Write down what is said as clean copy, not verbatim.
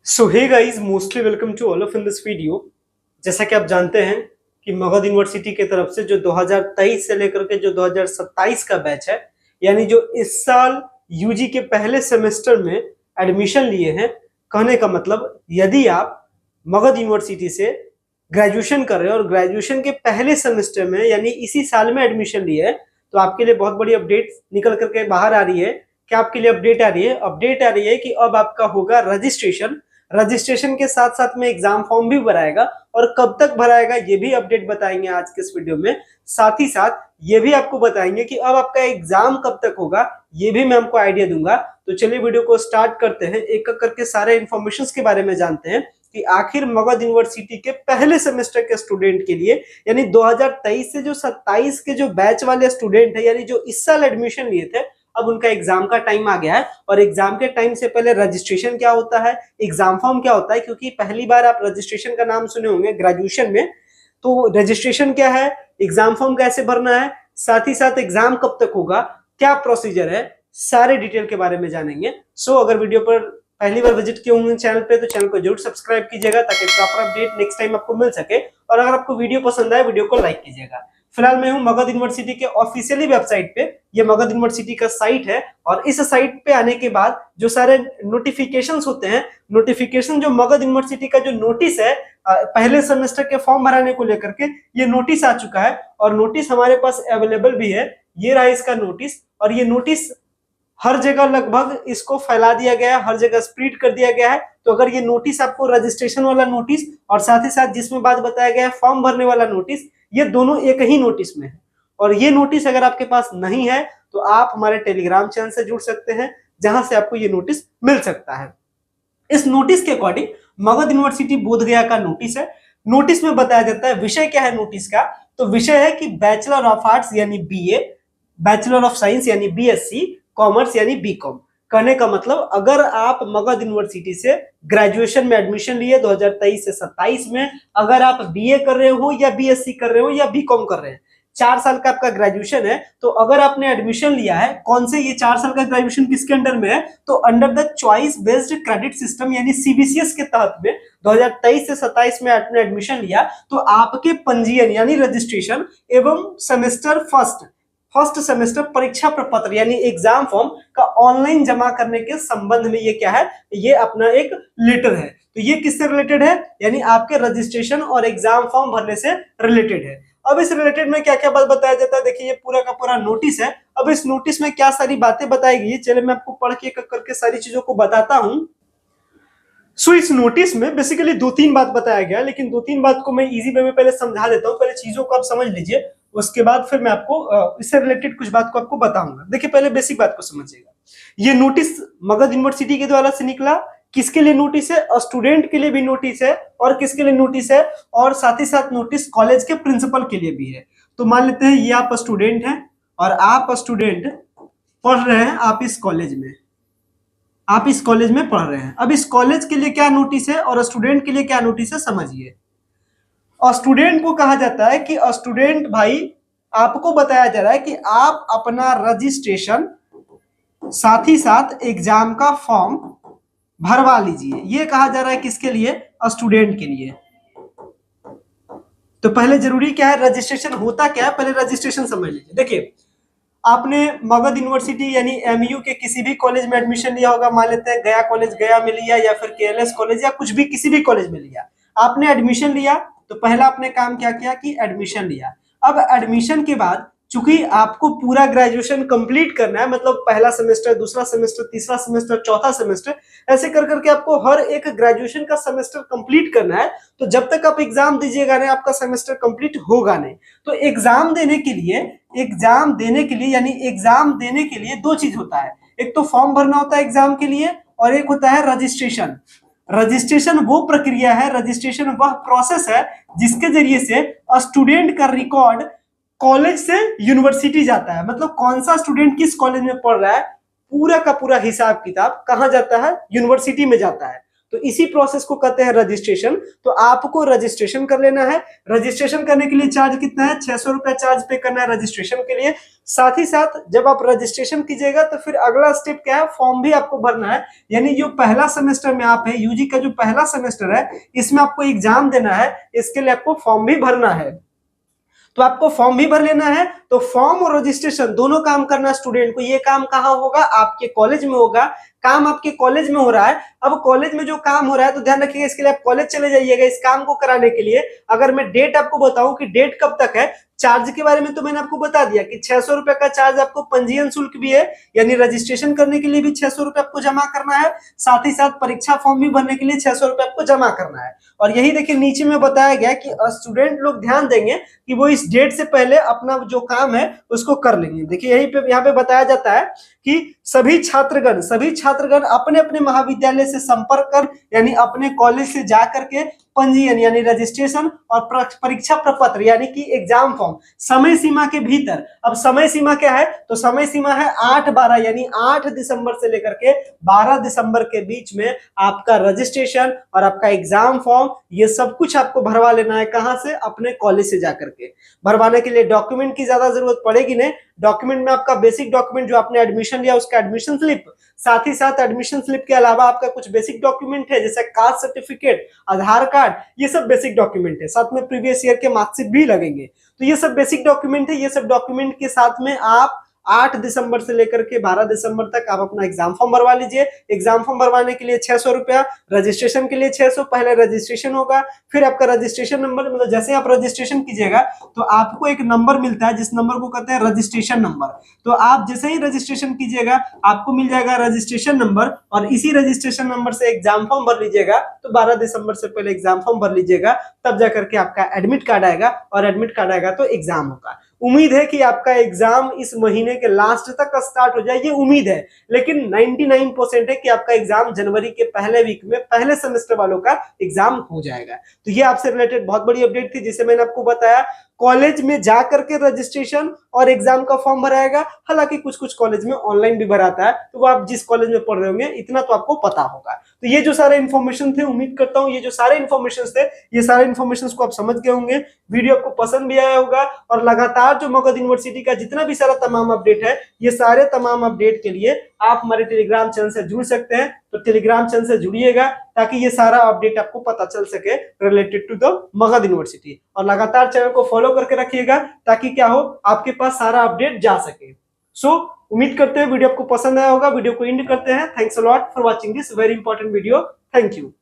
So hey guys, mostly welcome to all of in this video. जैसा कि आप जानते हैं कि मगध यूनिवर्सिटी की तरफ से जो 2023 से लेकर के जो 2027 का बैच है, यानी जो इस साल यूजी के पहले सेमेस्टर में एडमिशन लिए हैं, कहने का मतलब यदि आप मगध यूनिवर्सिटी से ग्रेजुएशन कर रहे हो और ग्रेजुएशन के पहले सेमेस्टर में यानी इसी साल में एडमिशन लिए है, तो आपके लिए बहुत बड़ी अपडेट निकल करके बाहर आ रही है। क्या आपके लिए अपडेट आ रही है? अपडेट आ रही है कि अब आपका होगा रजिस्ट्रेशन। रजिस्ट्रेशन के साथ साथ में एग्जाम फॉर्म भी भराएगा और कब तक भराएगा ये भी अपडेट बताएंगे आज के इस वीडियो में। साथ ही साथ ये भी आपको बताएंगे कि अब आपका एग्जाम कब तक होगा, ये भी मैं आपको आइडिया दूंगा। तो चलिए वीडियो को स्टार्ट करते हैं, एक एक करके सारे इंफॉर्मेशंस के बारे में जानते हैं कि आखिर मगध यूनिवर्सिटी के पहले सेमेस्टर के स्टूडेंट के लिए यानी 2023 से जो 27 के जो बैच वाले स्टूडेंट है, यानी जो इस साल एडमिशन लिए थे, अब उनका एग्जाम का टाइम आ गया है। और एग्जाम के टाइम से पहले रजिस्ट्रेशन क्या होता है, एग्जाम फॉर्म क्या होता है, क्योंकि पहली बार आप रजिस्ट्रेशन का नाम सुने होंगे ग्रेजुएशन में। तो रजिस्ट्रेशन क्या है, एग्जाम फॉर्म कैसे भरना है, साथ ही साथ एग्जाम कब तक होगा, क्या प्रोसीजर है, सारे डिटेल के बारे में जानेंगे। सो अगर वीडियो पर पहली बार विजिट किए होंगे चैनल पे तो चैनल को जरूर सब्सक्राइब कीजिएगा ताकि प्रॉपर अपडेट नेक्स्ट टाइम आपको मिल सके। और अगर आपको वीडियो पसंद आए वीडियो को लाइक कीजिएगा। फिलहाल मैं हूं मगध यूनिवर्सिटी के ऑफिशियली वेबसाइट पे। ये मगध यूनिवर्सिटी का साइट है और इस साइट पे आने के बाद जो सारे नोटिफिकेशंस होते हैं, नोटिफिकेशन जो मगध यूनिवर्सिटी का जो नोटिस है पहले सेमेस्टर के फॉर्म भराने को लेकर के, ये नोटिस आ चुका है और नोटिस हमारे पास अवेलेबल भी है। ये रहा इसका नोटिस और ये नोटिस हर जगह लगभग इसको फैला दिया गया है, हर जगह स्प्रेड कर दिया गया है। तो अगर ये नोटिस आपको रजिस्ट्रेशन वाला नोटिस और साथ ही साथ जिसमें बात बताया गया है फॉर्म भरने वाला नोटिस, ये दोनों एक ही नोटिस में है। और ये नोटिस अगर आपके पास नहीं है तो आप हमारे टेलीग्राम चैनल से जुड़ सकते हैं जहां से आपको ये नोटिस मिल सकता है। इस नोटिस के अकॉर्डिंग मगध यूनिवर्सिटी बोधगया का नोटिस है। नोटिस में बताया जाता है विषय क्या है नोटिस का, तो विषय है कि बैचलर ऑफ आर्ट्स यानी बीए, बैचलर ऑफ साइंस यानी बीएससी, कॉमर्स यानी बीकॉम। कहने का मतलब अगर आप मगध यूनिवर्सिटी से ग्रेजुएशन में एडमिशन लिए 2023 से 27 में, अगर आप बीए कर रहे हो या बीएससी कर रहे हो या बीकॉम कर रहे हैं, 4 साल का आपका ग्रेजुएशन है, तो अगर आपने एडमिशन लिया है कौन से, ये 4 साल का ग्रेजुएशन किसके अंडर में है, तो under the choice based credit system यानी सीबीसीएस के तहत में 2023 से 27 में आपने एडमिशन लिया, तो आपके पंजीयन यानी रजिस्ट्रेशन एवं सेमेस्टर फर्स्ट सेमेस्टर परीक्षा प्रपत्र यानी एग्जाम फॉर्म का ऑनलाइन जमा करने के संबंध में ये क्या है, ये अपना एक लेटर है। तो ये किससे रिलेटेड है, यानी आपके रजिस्ट्रेशन और एग्जाम फॉर्म भरने से रिलेटेड है। अब इस रिलेटेड में क्या क्या बात बताया जाता है, देखिए ये पूरा का पूरा नोटिस है। अब इस नोटिस में क्या सारी बातें बताई गई, चलिए मैं आपको पढ़ के करके सारी चीजों को बताता हूं। सो इस नोटिस में बेसिकली 2-3 बात बताया गया, लेकिन 2-3 बात को मैं इजी वे में पहले समझा देता हूं, पहले चीजों को आप समझ लीजिए, उसके बाद फिर मैं आपको इससे रिलेटेड कुछ बात को आपको बताऊंगा। देखिए पहले बेसिक बात को समझिएगा। ये नोटिस मगध यूनिवर्सिटी के द्वारा से निकला। किसके लिए नोटिस है, स्टूडेंट के लिए भी नोटिस है और किसके लिए नोटिस है, और साथ ही साथ नोटिस कॉलेज के प्रिंसिपल के लिए भी है। तो मान लेते हैं ये आप स्टूडेंट हैं और आप स्टूडेंट पढ़ रहे हैं, आप इस कॉलेज में पढ़ रहे हैं। अब इस कॉलेज के लिए क्या नोटिस है और स्टूडेंट के लिए क्या नोटिस है, समझिए। और स्टूडेंट को कहा जाता है कि स्टूडेंट भाई, आपको बताया जा रहा है कि आप अपना रजिस्ट्रेशन साथ ही साथ एग्जाम का फॉर्म भरवा लीजिए। ये कहा जा रहा है किसके लिए, स्टूडेंट के लिए। तो पहले जरूरी क्या है, रजिस्ट्रेशन होता क्या है, पहले रजिस्ट्रेशन समझ लीजिए। देखिए आपने मगध यूनिवर्सिटी यानी एमयू के किसी भी कॉलेज में एडमिशन लिया होगा, मान लेते हैं गया कॉलेज गया में लिया या फिर केएलएस कॉलेज या कुछ भी किसी भी कॉलेज में लिया, आपने एडमिशन लिया तो पहला आपने काम क्या किया कि एडमिशन लिया। अब एडमिशन के बाद चूंकि आपको पूरा ग्रेजुएशन कंप्लीट करना है, मतलब पहला सेमेस्टर, दूसरा सेमेस्टर, तीसरा सेमेस्टर, चौथा सेमेस्टर, ऐसे कर करके आपको हर एक ग्रेजुएशन का सेमेस्टर कंप्लीट करना है। तो जब तक आप एग्जाम दीजिएगा नहीं आपका सेमेस्टर कंप्लीट होगा नहीं। तो एग्जाम देने के लिए यानी एग्जाम देने के लिए 2 चीज होता है, एक तो फॉर्म भरना होता है एग्जाम के लिए और एक होता है रजिस्ट्रेशन। रजिस्ट्रेशन वो प्रक्रिया है, रजिस्ट्रेशन वह प्रोसेस है जिसके जरिए से स्टूडेंट का रिकॉर्ड कॉलेज से यूनिवर्सिटी जाता है। मतलब कौन सा स्टूडेंट किस कॉलेज में पढ़ रहा है, पूरा का पूरा हिसाब किताब कहां जाता है, यूनिवर्सिटी में जाता है। तो तो इसी प्रोसेस को कहते हैं रजिस्ट्रेशन। तो आपको रजिस्ट्रेशन कर लेना है। रजिस्ट्रेशन करने के लिए चार्ज कितना है, 600 रुपया चार्ज पे करना है रजिस्ट्रेशन के लिए। साथ ही साथ जब आप रजिस्ट्रेशन कीजिएगा तो फिर अगला स्टेप क्या है, फॉर्म भी आपको भरना है। यानी जो पहला सेमेस्टर में आप है, यूजी का जो पहला सेमेस्टर है, इसमें आपको एग्जाम देना है, इसके लिए आपको फॉर्म भी भरना है। तो आपको फॉर्म भी भर लेना है। तो फॉर्म और रजिस्ट्रेशन दोनों काम करना स्टूडेंट को। ये काम कहाँ होगा, आपके कॉलेज में होगा। काम आपके कॉलेज में हो रहा है। अब कॉलेज में जो काम हो रहा है तो ध्यान रखिएगा, इसके लिए आप कॉलेज चले जाइएगा इस काम को कराने के लिए। अगर मैं डेट आपको बताऊं कि डेट कब तक है, चार्ज के बारे में तो मैंने आपको बता दिया कि 600 रुपए का चार्ज आपको पंजीयन शुल्क भी है, यानी रजिस्ट्रेशन करने के लिए भी 600 रुपए आपको जमा करना है। साथ ही साथ परीक्षा फॉर्म भी भरने के लिए 600 रुपए आपको जमा करना है। और यही देखिए नीचे में बताया गया कि स्टूडेंट लोग ध्यान देंगे कि वो इस डेट से पहले अपना जो काम है उसको कर लेंगे। देखिए यही पे यहाँ पे बताया जाता है कि सभी छात्रगण अपने अपने महाविद्यालय से संपर्क कर, यानी अपने कॉलेज से जाकर के पंजीयन यानी रजिस्ट्रेशन और परीक्षा प्रपत्र यानी कि एग्जाम फॉर्म समय सीमा के भीतर। अब समय सीमा क्या है, तो समय सीमा है 8/12 यानी 8 दिसंबर से लेकर के 12 दिसंबर के बीच में आपका रजिस्ट्रेशन और आपका एग्जाम फॉर्म ये सब कुछ आपको भरवा लेना है। कहां से, अपने कॉलेज से जाकर के। भरवाने के लिए डॉक्यूमेंट की ज्यादा जरूरत पड़ेगी नहीं। डॉक्यूमेंट में आपका बेसिक डॉक्यूमेंट जो आपने एडमिशन लिया उसका एडमिशन स्लिप, साथ ही साथ एडमिशन स्लिप के अलावा आपका कुछ बेसिक डॉक्यूमेंट है जैसे कास्ट सर्टिफिकेट, आधार कार्ड, ये सब बेसिक डॉक्यूमेंट है। साथ में प्रीवियस ईयर के मार्कशीट भी लगेंगे। तो ये सब बेसिक डॉक्यूमेंट है। ये सब डॉक्यूमेंट के साथ में आप 8 दिसंबर से लेकर के 12 दिसंबर तक आप अपना एग्जाम फॉर्म भरवा लीजिए। एग्जाम फॉर्म भरवाने के लिए 600 रुपया, रजिस्ट्रेशन के लिए 600। पहले रजिस्ट्रेशन होगा, फिर आपका रजिस्ट्रेशन नंबर, मतलब जैसे आप रजिस्ट्रेशन कीजिएगा तो आपको एक नंबर मिलता है जिस नंबर को कहते हैं रजिस्ट्रेशन नंबर। तो आप जैसे ही रजिस्ट्रेशन कीजिएगा आपको मिल जाएगा रजिस्ट्रेशन नंबर, और इसी रजिस्ट्रेशन नंबर से एग्जाम फॉर्म भर लीजिएगा। तो 12 दिसंबर से पहले एग्जाम फॉर्म भर लीजिएगा, तब जाकर के आपका एडमिट कार्ड आएगा, और एडमिट कार्ड आएगा तो एग्जाम होगा। उम्मीद है कि आपका एग्जाम इस महीने के लास्ट तक स्टार्ट हो जाए, ये उम्मीद है। लेकिन 99% है कि आपका एग्जाम जनवरी के पहले वीक में पहले सेमेस्टर वालों का एग्जाम हो जाएगा। तो ये आपसे रिलेटेड बहुत बड़ी अपडेट थी जिसे मैंने आपको बताया। कॉलेज में जाकर के रजिस्ट्रेशन और एग्जाम का फॉर्म भराएगा। हालांकि कुछ कुछ कॉलेज में ऑनलाइन भी भराता है, तो वो आप जिस कॉलेज में पढ़ रहे होंगे इतना तो आपको पता होगा। तो ये जो सारे इन्फॉर्मेशन थे, उम्मीद करता हूँ ये जो सारे इन्फॉर्मेशन थे, ये सारे इन्फॉर्मेशन को आप समझ गए होंगे। वीडियो आपको पसंद भी आया होगा, और लगातार जो मगध यूनिवर्सिटी का जितना भी सारा तमाम अपडेट है, ये सारे तमाम अपडेट के लिए आप हमारे टेलीग्राम चैनल से जुड़ सकते हैं। तो टेलीग्राम चैनल से जुड़िएगा ताकि ये सारा अपडेट आपको पता चल सके related to the Magadh university. और लगातार चैनल को फॉलो करके रखिएगा ताकि क्या हो, आपके पास सारा अपडेट जा सके। उम्मीद करते हैं वीडियो आपको पसंद आया होगा। वीडियो को एंड करते हैं। Thanks a lot for watching this very important video. Thank you.